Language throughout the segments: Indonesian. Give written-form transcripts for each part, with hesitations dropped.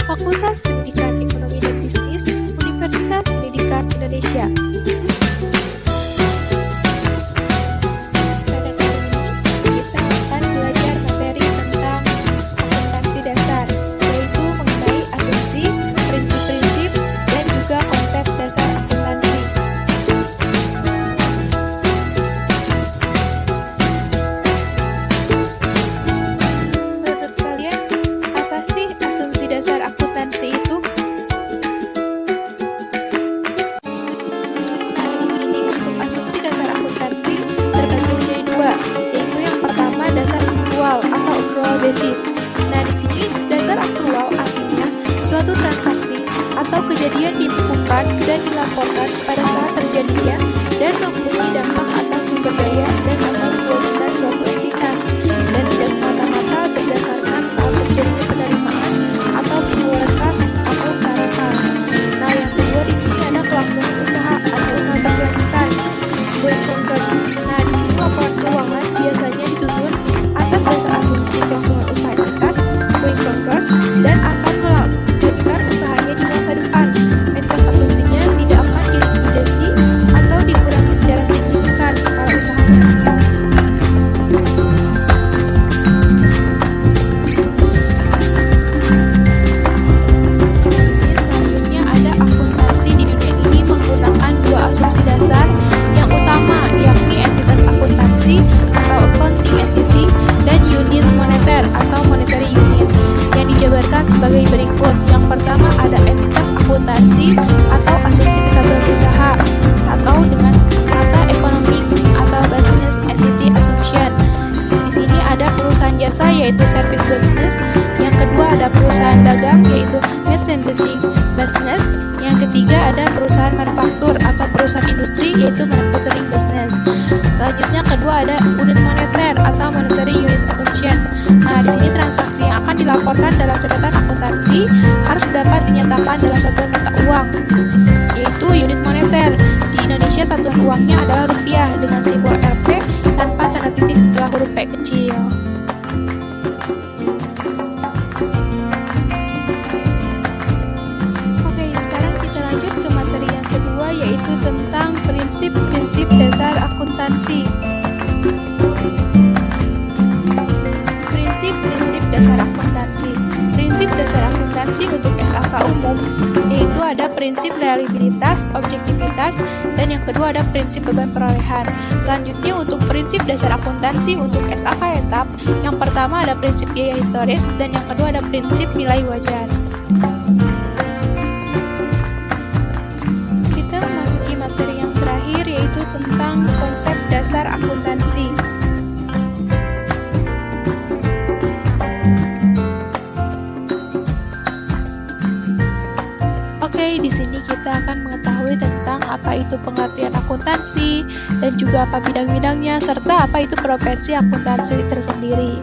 Fakultas Pendidikan Ekonomi dan Bisnis, Universitas Pendidikan Indonesia. Pada kali ini, kita akan belajar materi tentang akuntansi dasar, yaitu mengenai asumsi, prinsip-prinsip, dan juga konsep dasar akuntansi. Menurut kalian, apa sih asumsi dasar akuntansi itu? Nah, di sini untuk asumsi dasar akuntansi terbagi menjadi dua, yaitu yang pertama dasar aktual atau accrual basis. Nah, di sini dasar aktual artinya suatu transaksi atau kejadian dibukukan dan dilaporkan pada saat terjadinya dan memiliki dampak atas sumber daya dan asal kewajiban suatu entitas, dan tidak semata-mata berdasarkan saat terjadinya penerimaan atau pengeluaran kas atau sarapan. Nah, yang kedua di sini ada kelangsungan usaha atau usaha berkelanjutan, going concern. Nah, di sini laporan keuangan biasanya disusun atas dasar asumsi kelangsungan usaha entitas, going concern, dan akan melanjutkan usahanya di masa depan. Entitas asumsinya tidak akan dilikuidasi atau dikurangi secara signifikan skala usahanya. Selanjutnya ada akuntansi di dunia ini menggunakan dua asumsi dasar yang utama, yakni entitas akuntansi atau accounting entity dan unit moneter atau monetary unit, yang dijabarkan sebagai berikut. Yang pertama ada entitas akuntansi atau asumsi kesatuan usaha atau dengan kata ekonomik atau business entity assumption. Di sini ada perusahaan jasa yaitu service business, yang kedua ada perusahaan dagang yaitu merchandising business, yang ketiga ada perusahaan manufaktur atau perusahaan industri yaitu manufacturing business. Selanjutnya kedua ada unit moneter atau monetary unit assumption. Nah, di sini transaksi yang akan dilaporkan dalam catatan akuntansi harus dapat dinyatakan dalam satuan mata uang, yaitu unit moneter. Di Indonesia satuan uangnya adalah rupiah dengan simbol Rp tanpa tanda titik setelah huruf P kecil. Oke, sekarang kita lanjut ke materi yang kedua, yaitu tentang prinsip-prinsip dasar akuntansi. Prinsip-prinsip dasar akuntansi. Prinsip dasar akuntansi untuk SAK umum yaitu ada prinsip reliabilitas, objektivitas, dan yang kedua ada prinsip beban perolehan. Selanjutnya untuk prinsip dasar akuntansi untuk SAK etap, yang pertama ada prinsip biaya historis dan yang kedua ada prinsip nilai wajar. Kita memasuki materi yang terakhir yaitu tentang konsep dasar akuntansi. Oke, di sini kita akan mengetahui tentang apa itu pengertian akuntansi dan juga apa bidang-bidangnya serta apa itu profesi akuntansi tersendiri.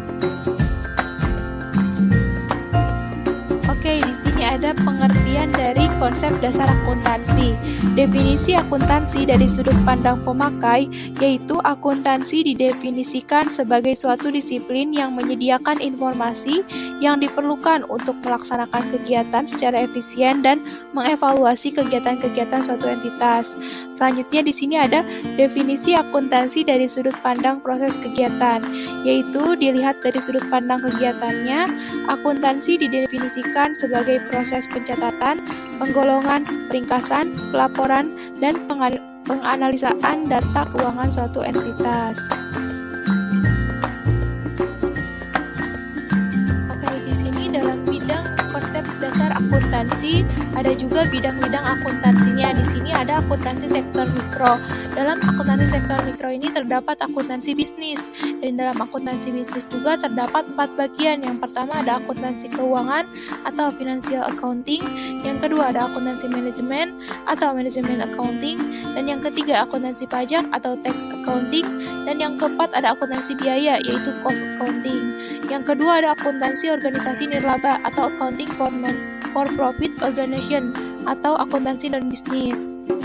Oke, di sini ada pengertian dari konsep dasar akuntansi. Definisi akuntansi dari sudut pandang pemakai, yaitu akuntansi didefinisikan sebagai suatu disiplin yang menyediakan informasi yang diperlukan untuk melaksanakan kegiatan secara efisien dan mengevaluasi kegiatan-kegiatan suatu entitas. Selanjutnya di sini ada definisi akuntansi dari sudut pandang proses kegiatan, yaitu dilihat dari sudut pandang kegiatannya, akuntansi didefinisikan sebagai proses pencatatan, penggolongan, peringkasan, pelaporan, dan penganalisaan data keuangan suatu entitas. Oke, di sini dalam bidang konsep dasar akuntansi ada juga bidang-bidang akuntansinya. Di sini ada akuntansi sektor mikro. Dalam akuntansi sektor mikro ini terdapat akuntansi bisnis, dan dalam akuntansi bisnis juga terdapat 4 bagian. Yang pertama ada akuntansi keuangan atau financial accounting, yang kedua ada akuntansi manajemen atau management accounting, dan yang ketiga akuntansi pajak atau tax accounting, dan yang keempat ada akuntansi biaya yaitu cost accounting. Yang kedua ada akuntansi organisasi nirlaba atau accounting for profit organization atau akuntansi non bisnis.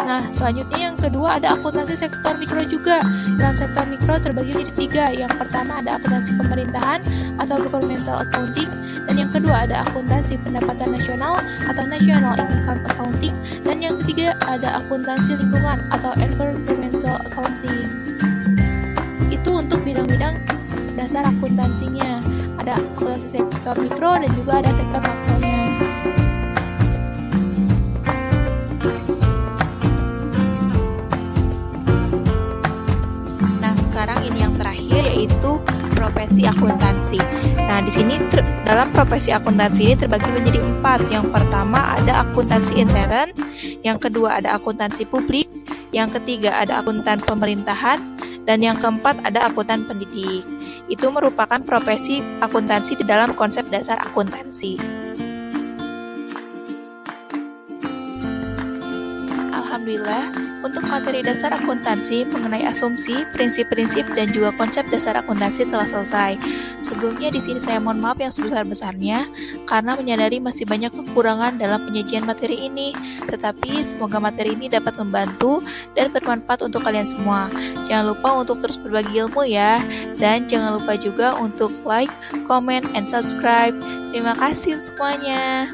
Nah, selanjutnya yang kedua ada akuntansi sektor mikro juga. Dalam sektor mikro terbagi menjadi 3. Yang pertama ada akuntansi pemerintahan atau governmental accounting, dan yang kedua ada akuntansi pendapatan nasional atau national income accounting, dan yang ketiga ada akuntansi lingkungan atau environmental accounting. Itu untuk bidang-bidang dasar akuntansinya. Ada akuntansi sektor mikro dan juga ada sektor makronya. Sekarang ini yang terakhir yaitu profesi akuntansi. Nah, di sini dalam profesi akuntansi ini terbagi menjadi 4. Yang pertama ada akuntansi intern, yang kedua ada akuntansi publik, yang ketiga ada akuntan pemerintahan, dan yang keempat ada akuntan pendidik. Itu merupakan profesi akuntansi di dalam konsep dasar akuntansi. Alhamdulillah, untuk materi dasar akuntansi mengenai asumsi, prinsip-prinsip, dan juga konsep dasar akuntansi telah selesai. Sebelumnya di sini saya mohon maaf yang sebesar-besarnya karena menyadari masih banyak kekurangan dalam penyajian materi ini. Tetapi semoga materi ini dapat membantu dan bermanfaat untuk kalian semua. Jangan lupa untuk terus berbagi ilmu ya, dan jangan lupa juga untuk like, comment, and subscribe. Terima kasih semuanya.